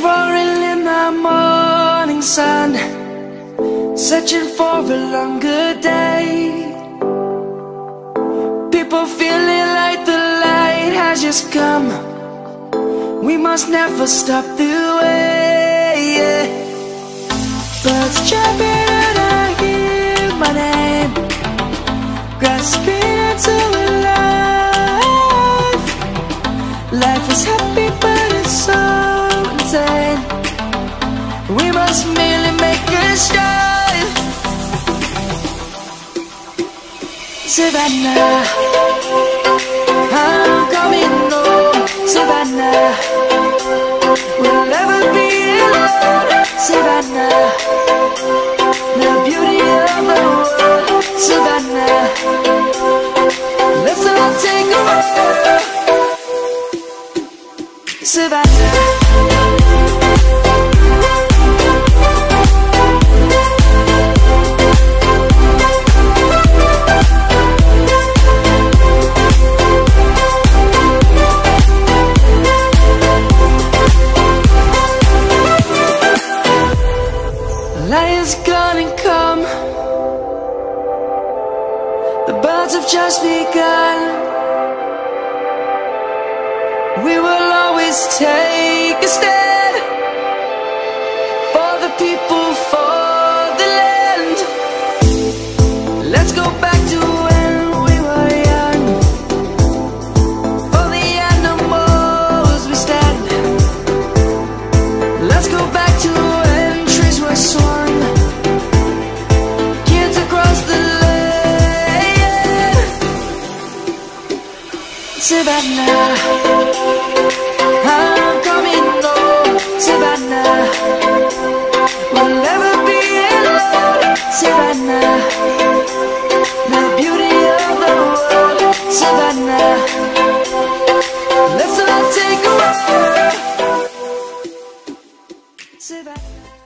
roaring in the morning sun, searching for a longer day. People feeling like the light has just come. We must never stop the way, yeah. Birds chirping and I hear my name, grasping into a life. Life is happy but it's so insane. We must merely make a start. Savannah, I'm coming home. Savannah, we'll never be alone. Savannah, the beauty of the world. Savannah, let's all take a walk. Savannah, light is gonna come. The birds have just begun. We will always take a stand for the people, for the land. Let's go back to when we were young. For the animals we stand. Let's go back to when trees were swung, kids across the lane. Savannah, I'm coming home. Savannah, we'll never be alone. Savannah, the beauty of the world. Savannah, let's all take a walk. Savannah.